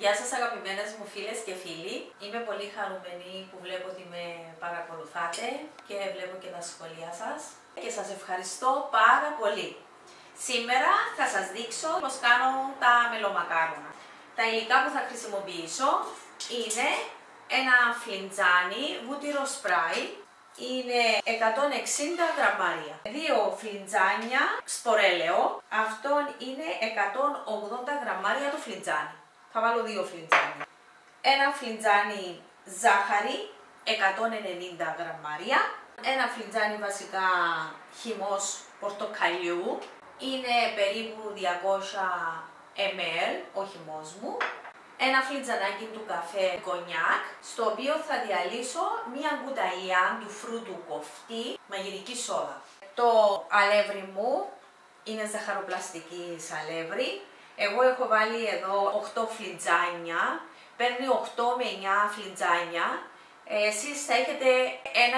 Γεια σας αγαπημένες μου φίλες και φίλοι. Είμαι πολύ χαρούμενη που βλέπω ότι με παρακολουθάτε και βλέπω και τα σχόλια σας. Και σας ευχαριστώ πάρα πολύ. Σήμερα θα σας δείξω πώς κάνω τα μελομακάρονα. Τα υλικά που θα χρησιμοποιήσω είναι ένα φλιντζάνι βούτυρο σπράι. Είναι 160 γραμμάρια. 2 φλιντζάνια σπορέλαιο. Αυτό είναι 180 γραμμάρια το φλιντζάνι. Θα βάλω 2 φλιντζάνια. Ένα φλιντζάνι ζάχαρη, 190 γραμμάρια. Ένα φλιντζάνι βασικά χυμός πορτοκαλιού. Είναι περίπου 200 ml ο χυμός μου. Ένα φλιτζανάκι του καφέ κονιάκ, στο οποίο θα διαλύσω μία κουταλιά του φρούτου κοφτή μαγειρική σόδα. Το αλεύρι μου είναι ζαχαροπλαστική αλεύρι. Εγώ έχω βάλει εδώ 8 φλιτζάνια, παίρνει 8 με 9 φλιτζάνια. Εσείς θα έχετε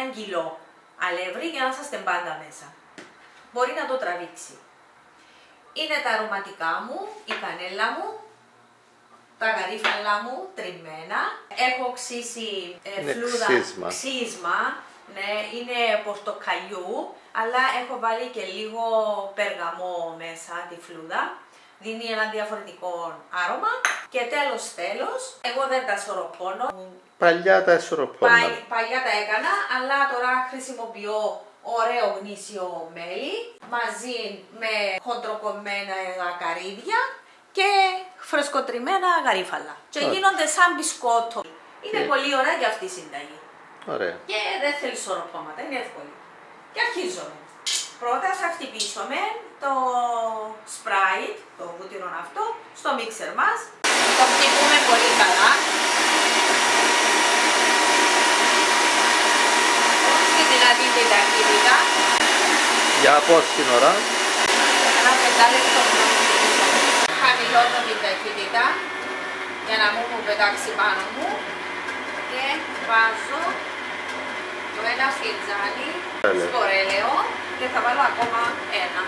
1 κιλό αλεύρι για να είστε πάντα μέσα. Μπορεί να το τραβήξει. Είναι τα αρωματικά μου, η κανέλα μου, τα γαρίφαλα μου τριμμένα. Έχω ξύσει φλούδα, ξύσμα, ναι, είναι πορτοκαλιού, αλλά έχω βάλει και λίγο περγαμό μέσα τη φλούδα. Δίνει ένα διαφορετικό άρωμα. Και τέλος, εγώ δεν τα σοροπώνω. Παλιά τα σοροπώνα. Παλιά τα έκανα, αλλά τώρα χρησιμοποιώ ωραίο γνήσιο μέλι μαζί με χοντροκομμένα καρύδια και φρεσκοτριμμένα γαρίφαλα. Και γίνονται σαν μπισκότο. Είναι πολύ ωραία για αυτή η συνταγή. Ωραία. Και δεν θέλει σοροπώματα, είναι εύκολη. Και αρχίζουμε. Πρώτα θα χτυπήσουμε το Sprite, το βούτυρο αυτό, στο μίξερ μας. Το χτυπούμε πολύ καλά. Στη δυνατή την ταχύτητα. Για πόση ώρα? Ένα 5 λεπτό. Χαμηλώνω την ταχύτητα για να μου πετάξει πάνω μου και βάζω το ένα φλιτζάνι σπορέλαιο και θα βάλω ακόμα ένα.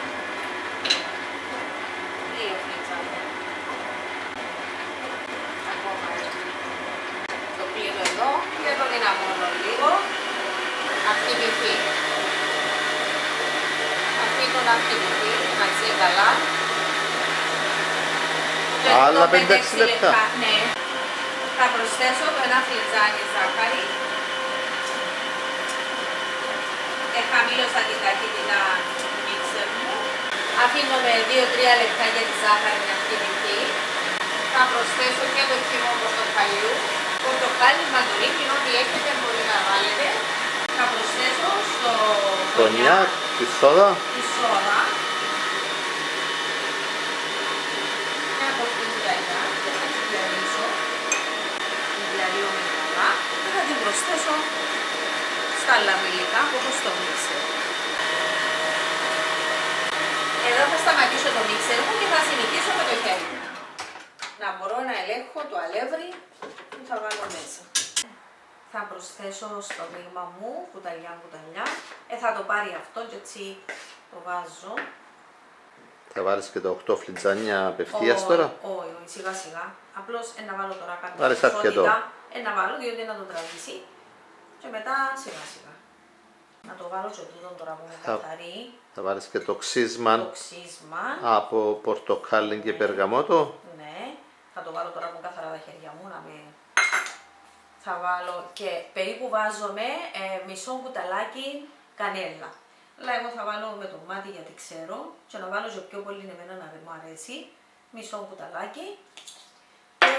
2 φλιτζάνια. Ακόμα ένα. Το κλείνω εδώ και το δυναμώνω λίγο. Χτυπηθεί. Αφήνω να χτυπηθεί μαζί καλά. Άλλα 5-6 λεπτά. Ναι. Θα προσθέσω το ένα φλιτζάνι ζάχαρη. Χαμήλωσα την ταχύτητα του μίξερ μου. Αφήνω με 2-3 λεπτά για τη ζάχαρη να χτυπηθεί. Θα προσθέσω και το χυμό πορτοκαλιού. Πορτοκάλι, μαντουρίνι, ό,τι έχετε μπορεί να βάλετε. Θα προσθέσω στο κονιάκ, τη σόδα. Τη σόδα. Μια κοφτή κουταλιά και θα την διαλύσω. Την διαλύω με καλά και θα την προσθέσω στα άλλα υλικά που έχω στο μίξερ. Εδώ θα σταματήσω το μίξερ μου και θα συνεχίσω με το χέρι μου. Να μπορώ να ελέγχω το αλεύρι που θα βάλω μέσα. Θα προσθέσω στο δείγμα μου κουταλιά. Θα το πάρει αυτό και έτσι το βάζω. Θα βάλεις και τα 8 φλιτζάνια απευθείας τώρα? Όχι, σιγά σιγά. Απλώς να βάλω τώρα κάποια ποσότητα. Να βάλω διότι να το τραβήσει. Και μετά σιγά σιγά. Να το βάλω και τούτον τώρα που είναι καθαρή. Θα βάλεις και το ξύσμα. Από πορτοκάλι και περγαμότο. Ναι. Θα το βάλω τώρα που καθαρά τα χέρια μου να με... Θα βάλω και περίπου βάζομαι μισό κουταλάκι κανέλα. Αλλά εγώ θα βάλω με το μάτι γιατί ξέρω και να βάλω και πιο πολύ εμένα να δεν μου αρέσει. Μισό κουταλάκι και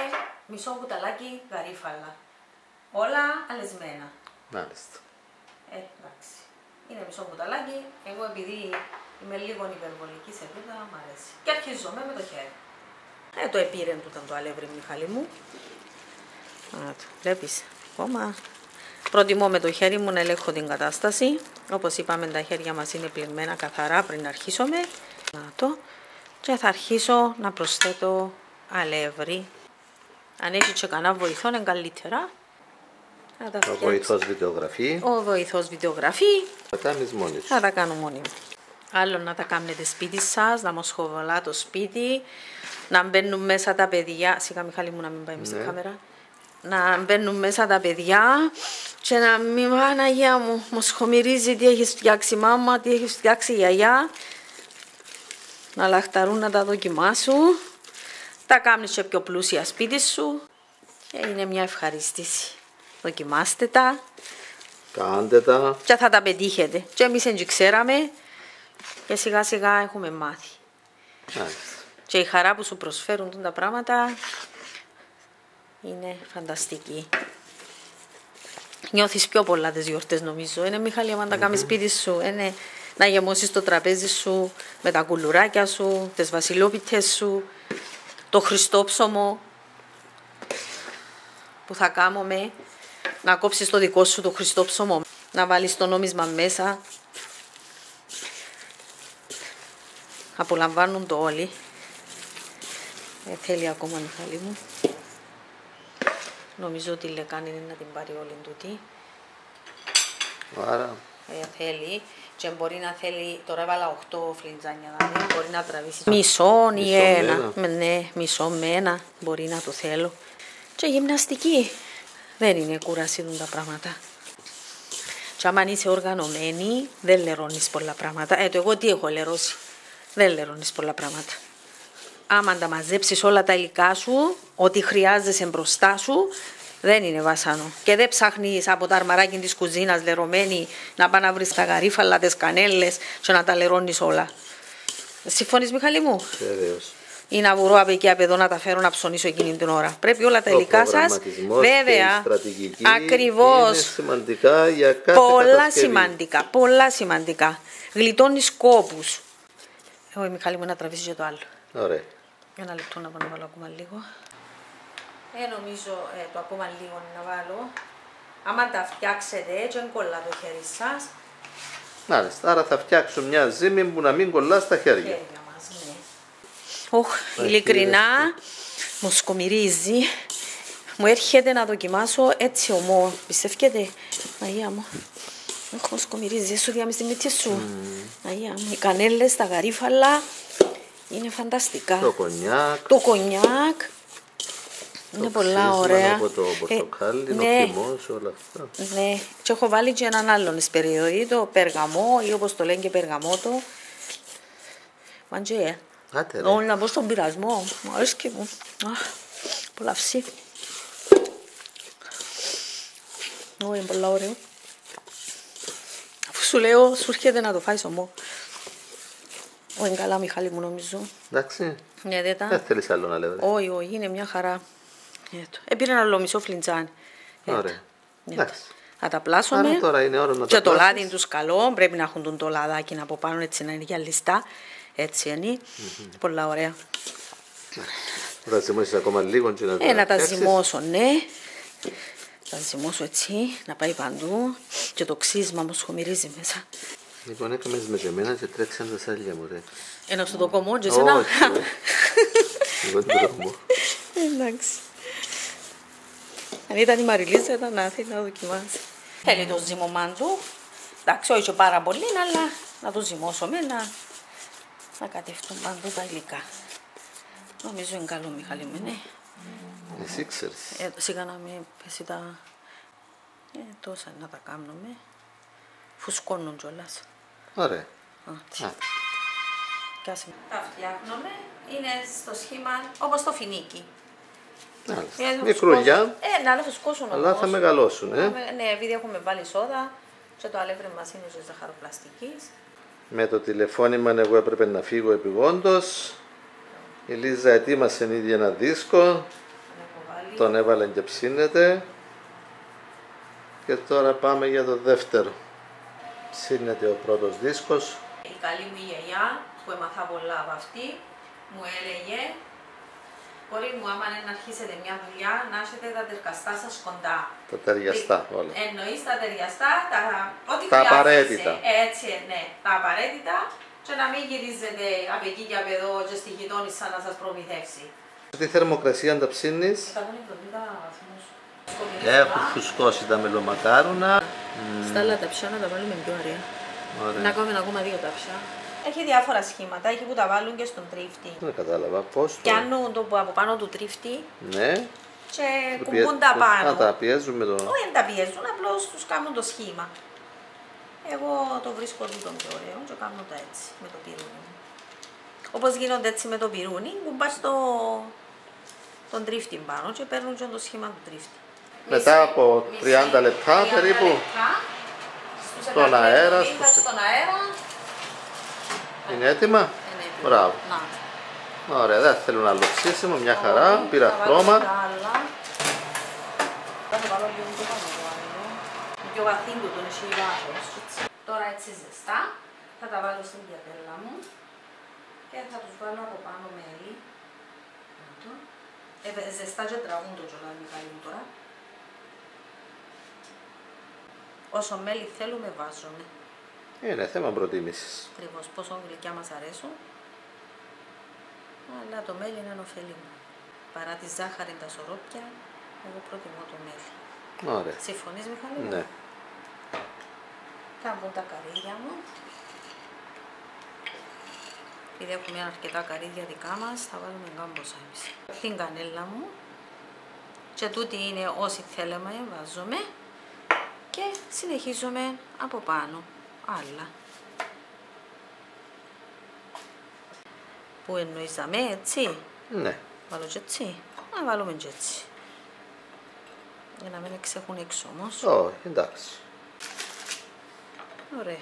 μισό κουταλάκι γαρίφαλα. Όλα αλεσμένα. Μάλιστα. Εντάξει. Είναι μισό κουταλάκι. Εγώ επειδή είμαι λίγο υπερβολική σε τούτα, μου αρέσει. Και αρχίζομαι με το χέρι. Το επήρεν τούταν το αλεύρι, Μιχάλη μου. Βλέπεις, ακόμα προτιμώ με το χέρι μου να ελέγχω την κατάσταση. Όπως είπαμε, τα χέρια μας είναι πλυνμένα καθαρά πριν αρχίσουμε. Και θα αρχίσω να προσθέτω αλεύρι. Αν έχει και κανένα βοηθό είναι καλύτερα. Ο βοηθός βιντεογραφεί. Ο βοηθός βιντεογραφεί. Θα τα κάνεις μόνη σου. Θα τα κάνω μόνη μου. Άλλο να τα κάνετε σπίτι σας, να μοσχοβολά το σπίτι, να μπαίνουν μέσα τα παιδιά. Σιγά Μιχάλη μου να μην πάει μέσα στην κάμερα. Να μπαίνουν μέσα τα παιδιά και να μην Παναγία μου μοσχομυρίζει τι έχεις φτιάξει μάμα, τι έχεις φτιάξει γιαγιά. Να λαχταρούν να τα δοκιμάσουν. Τα κάνεις και πιο πλούσια σπίτι σου και είναι μια ευχαρίστηση. Δοκιμάστε τα. Κάντε τα. Και θα τα πετύχετε. Και εμείς δεν ξέραμε και σιγά σιγά έχουμε μάθει. Και η χαρά που σου προσφέρουν τα πράγματα είναι φανταστική. Νιώθεις πιο πολλά τις γιορτές νομίζω. Είναι Μιχάλη, αν τα κάνεις σπίτι σου, είναι να γεμώσεις το τραπέζι σου με τα κουλουράκια σου, τις βασιλόπιτες σου, το χριστόψωμο που θα κάνουμε, να κόψεις το δικό σου το χριστόψωμο, να βάλεις το νόμισμα μέσα. Απολαμβάνουν το όλοι. Θέλει ακόμα Μιχάλη μου. Νομίζω ότι η λεκάνη είναι να την πάρει όλη τούτη. Άρα. Θέλει και μπορεί να θέλει, τώρα έβαλα 8 φλιτζάνια, δηλαδή μπορεί να τραβήσει μισό ή ένα. Ναι, μισό με ένα μπορεί να το θέλω. Και γυμναστική. Δεν είναι κουράση τα πράγματα. Και άμα είσαι οργανωμένη, δεν λερώνεις πολλά πράγματα. Εγώ τι έχω λερώσει. Δεν λερώνεις πολλά πράγματα. Άμα τα μαζέψεις όλα τα υλικά σου, ό,τι χρειάζεσαι μπροστά σου, δεν είναι βασάνο. Και δεν ψάχνεις από τα αρμαράκια της κουζίνας λερωμένη να πάει να βρεις τα γαρίφαλα, τις κανέλες και να τα λερώνεις όλα. Συμφωνείς Μιχάλη μου? Βεβαίως. Ή να βρω από εκεί από εδώ να τα φέρω να ψωνίσω εκείνη την ώρα. Πρέπει όλα τα υλικά σας. Βέβαια. Ακριβώς. Είναι σημαντικά για κάθε πολλά κατασκευή. σημαντικά. Πολλά σημαντικά. Γλιτώνεις κόπους. Εγώ η Μιχάλη μου να τραβήσει και το άλλο. Ωραία. Ένα λεπτό να πάω να βάλω ακόμα λίγο. Νομίζω το ακόμα λίγο να βάλω. Άμα τα φτιάξετε έτσι, δεν κολλά το χέρι σας. Μάλιστα, άρα θα φτιάξω μια ζύμη που να μην κολλά στα χέρια. Ειλικρινά μου σκομυρίζει. Μου έρχεται να δοκιμάσω έτσι ομό. Πιστεύετε, Αγία μου. Μου σκομυρίζει, σου διάμεις τη μύτη σου. Αγία μου, οι κανέλες, τα γαρίφαλα είναι φανταστικά. Το κονιάκ. Το κονιάκ. Είναι πολλά ωραία. Από το πορτοκάλι, ναι. ο χυμός, όλα αυτά. Ναι, και έχω βάλει και έναν άλλον περίοδο, το περγαμό ή όπως το λένε και περγαμότο. Μαντζέ, όλοι να μπω στον πειρασμό, μου αρέσει και μου. Απολαύσει. Είναι πολλά ωραίο. Αφού σου λέω, σου έρχεται να το φάεις ομό. Είναι καλά Μιχάλη μου νομίζω. Εντάξει, ναι, δεν θέλεις άλλο να λέω. Όχι, όχι, είναι μια χαρά. Έπαιρνε ένα μισό φλιντζάνι. Ωραία. Εντάξει. Θα τα πλάσουμε. Άρα τώρα είναι ώρα να και τα το λάδι του καλό. Πρέπει να έχουν το λαδάκι από πάνω έτσι να είναι για λιστά. Έτσι είναι. Πολλά ωραία. Θα τα ζυμώσεις ακόμα λίγο και να τα να τα ζυμώσω, ναι. Θα ζυμώσω έτσι, να πάει παντού. Και το ξύσμα μου σχομυρίζει μέσα. Λοιπόν, έκαμες με ζεμένα και τρέξαν τα σάλια μου, ρε. Ένα στο το κομμό και εσένα. Όχι, εγώ την προχωρώ. Εντάξει. Αν ήταν η Μαριλίζα ήταν άθη να δοκιμάσει. Θέλει το ζυμωμάν του. Εντάξει, όχι πάρα πολύ, αλλά να το ζυμώσουμε, να κατευθούν παντού τα υλικά. Νομίζω είναι καλό Μιχάλη μου, ναι. Εσύ ξέρεις. Σιγά να μην πέσει τα... τόσα να τα κάνουμε. Φουσκώνουν κιόλας. Ωραία. Τα φτιάχνουμε, είναι στο σχήμα όπως το φινίκι. Μικρούλια, να φουσκώσουν αλλά θα μεγαλώσουν. Ναι, επειδή έχουμε βάλει σόδα και το αλεύρι μας είναι σε ζαχαροπλαστικής. Με το τηλεφώνημα εγώ έπρεπε να φύγω επειγόντως. Η Λίζα ετοίμασε ήδη ένα δίσκο. Τον έβαλε και ψήνεται. Και τώρα πάμε για το δεύτερο. Ψήνεται ο πρώτος δίσκος. Η καλή μου γιαγιά που έμαθα πολλά από αυτή μου έλεγε «Κορί μου, άμα να αρχίσετε μια δουλειά, να έχετε τα τερκαστά σας κοντά». Τα ταιριαστά όλα. Εννοείς τα ταιριαστά, ό,τι τα χρειάζεσαι. Απαραίτητα. Έτσι, ναι, τα απαραίτητα και να μην γυρίζετε από εκεί και από εδώ και στη γειτόνισσα να σας προμηθεύσει. Τι θερμοκρασία τα ψήνεις? 170 βαθμούς. Έχουν φουσκώσει τα μελομακάρονα. Στα άλλα ταψιά να τα βάλουμε πιο ωραία. Να κάνουμε ακόμα 2 ταψιά. Έχει διάφορα σχήματα, έχει που τα βάλουν και στον τρίφτη. Δεν κατάλαβα πώς. Πιάνουν το που από πάνω του τρίφτη. Ναι. Και κουμπούν τα πάνω. Να τα πιέζουν με το. Όχι, δεν τα πιέζουν, απλώς τους κάνουν το σχήμα. Εγώ το βρίσκω τούτο πιο ωραίο και κάνω το έτσι με το πυρούνι. Όπως γίνονται έτσι με το πυρούνι, κουμπάς τον τρίφτη πάνω και παίρνουν και το σχήμα του τρίφτη. Μετά από 30 λεπτά περίπου. Στον αέρα. Στον αέρα. Είναι έτοιμα. Μπράβο. Ωραία, δεν θέλουν άλλο ψήσιμο, μια χαρά, πήρα χρώμα. Πιο βαθύ του τον έχει βάθος. Τώρα έτσι ζεστά θα τα βάλω στην πιατέλα μου και θα τους βάλω από πάνω μέλι. Ζεστά και τραβούν το τζολάδι καλή τώρα. Όσο μέλι θέλουμε βάζουμε. Είναι θέμα προτίμησης. Ακριβώς, πόσο γλυκιά μας αρέσουν. Αλλά το μέλι είναι ωφέλιμο. Παρά τη ζάχαρη, τα σωρόπια, εγώ προτιμώ το μέλι. Ωραία. Συμφωνείς, Μιχάλη? Ναι. Θα μπουν τα καρύδια μου. Επειδή έχουμε αρκετά καρύδια δικά μας, θα βάλουμε γκάμποσα εμείς. Την κανέλα μου. Και τούτη είναι όσοι θέλουμε, βάζουμε. Και συνεχίζουμε από πάνω. Άλλα. Που εννοήσαμε έτσι. Ναι. Βάλω και έτσι. Να βάλουμε και έτσι. Για να μην εξέχουν έξω όμως. Όχι, εντάξει. Ωραία.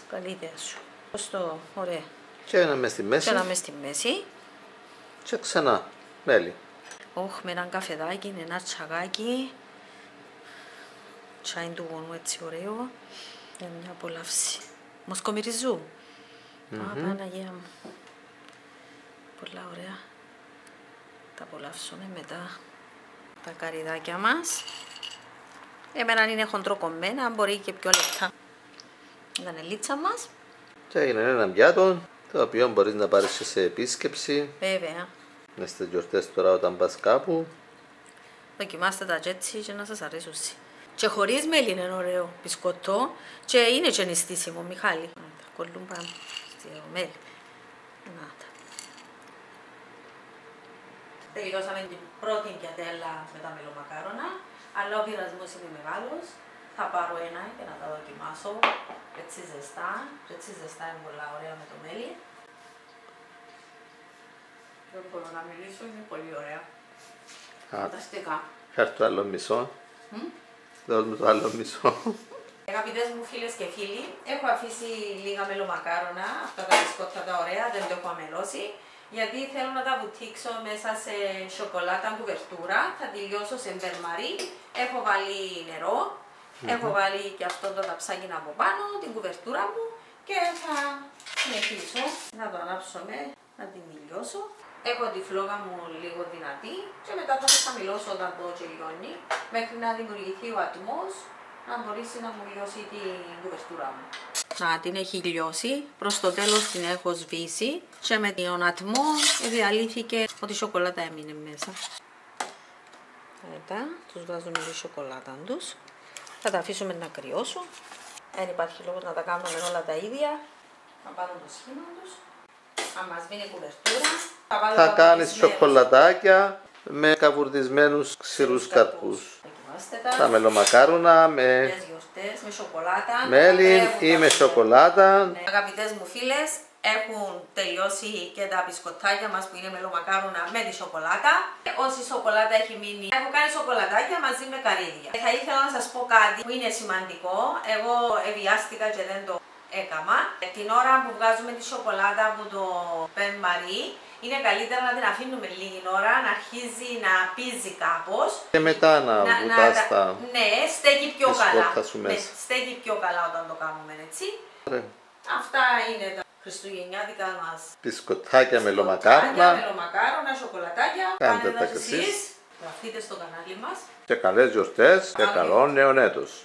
Καλή ιδέα σου. Στο ωραία. Και ένα μες στη μέση. Και ένα μες στη μέση. Και ξανά μέλι. Όχι, με έναν καφεδάκι, ένα τσαγάκι. Τσάιν του γονού έτσι ωραίο. Για μια απολαύση. Μοσκομυριζού. Παναγία μου. Πολλά ωραία. Τα απολαύσουμε μετά τα καρυδάκια μας. Εμένα είναι χοντροκομμένα, μπορεί και πιο λεπτά. Ήταν η λίτσα μας. Και έγινε ένα πιάτο, το οποίο μπορείς να πάρεις και σε επίσκεψη. Βέβαια. Μες στις γιορτές τώρα όταν πας κάπου. Δοκιμάστε τα έτσι και να σας αρέσουν. Και χωρίς μέλι είναι ωραίο μπισκοτό και είναι και νηστίσιμο, Μιχάλη. Τα κολλούν πάνω στο μέλι. Να τα. Τελειώσαμε την πρώτη πιατέλα με τα μελομακάρονα, αλλά ο πειρασμός είναι μεγάλος. Θα πάρω ένα και να τα δοκιμάσω. Έτσι ζεστά. Έτσι ζεστά είναι πολλά ωραία με το μέλι. Δεν μπορώ να μιλήσω, είναι πολύ ωραία. Φανταστικά. Φέρ' το άλλο μισό. Δώσ' μου το άλλο μισό. Αγαπητές μου φίλες και φίλοι, έχω αφήσει λίγα μελομακάρονα, αυτά τα μπισκότα τα ωραία, δεν το έχω αμελώσει, γιατί θέλω να τα βουτήξω μέσα σε σοκολάτα κουβερτούρα, θα τη λιώσω σε μπερμαρί, έχω βάλει νερό, έχω βάλει και αυτό το ταψάκι από πάνω, την κουβερτούρα μου και θα συνεχίσω να το ανάψω να την λιώσω. Έχω τη φλόγα μου λίγο δυνατή και μετά θα το χαμηλώσω όταν το λιώνει μέχρι να δημιουργηθεί ο ατμός να μπορέσει να μου λιώσει την κουβερτούρα μου. Να την έχει λιώσει, προς το τέλος την έχω σβήσει και με τον ατμό διαλύθηκε ότι η σοκολάτα έμεινε μέσα. Μετά τους βάζουμε τη σοκολάτα τους, θα τα αφήσουμε να κρυώσουν. Δεν υπάρχει λόγος να τα κάνουμε όλα τα ίδια, να πάρουν το σχήμα τους. Αν μας μείνει κουβερτούρα, θα κάνεις σοκολατάκια με καβουρδισμένους ξηρούς καρπούς. Τα μελομακάρονα με σοκολάτα, μέλι ή με σοκολάτα. Ναι. Αγαπητές μου φίλες, έχουν τελειώσει και τα μπισκοτάκια μας που είναι μελομακάρονα με τη σοκολάτα. Όση σοκολάτα έχει μείνει, έχω κάνει σοκολατάκια μαζί με καρύδια. Θα ήθελα να σας πω κάτι που είναι σημαντικό. Εγώ ευιάστηκα και δεν το έκαμα. Την ώρα που βγάζουμε τη σοκολάτα από το πεν μαρί, είναι καλύτερα να την αφήνουμε λίγη ώρα, να αρχίζει να πίζει κάπως. Και μετά να βουτάς τα... Ναι, στέκει πιο καλά. Ναι, στέκει πιο καλά όταν το κάνουμε έτσι. Αυτά είναι τα χριστουγεννιάτικα μας μπισκοτάκια μελομακάρονα, σοκολατάκια. Κάντε τα κι εσείς. Γραφτείτε στο κανάλι μας. Και καλές γιορτές και καλό νέο έτος.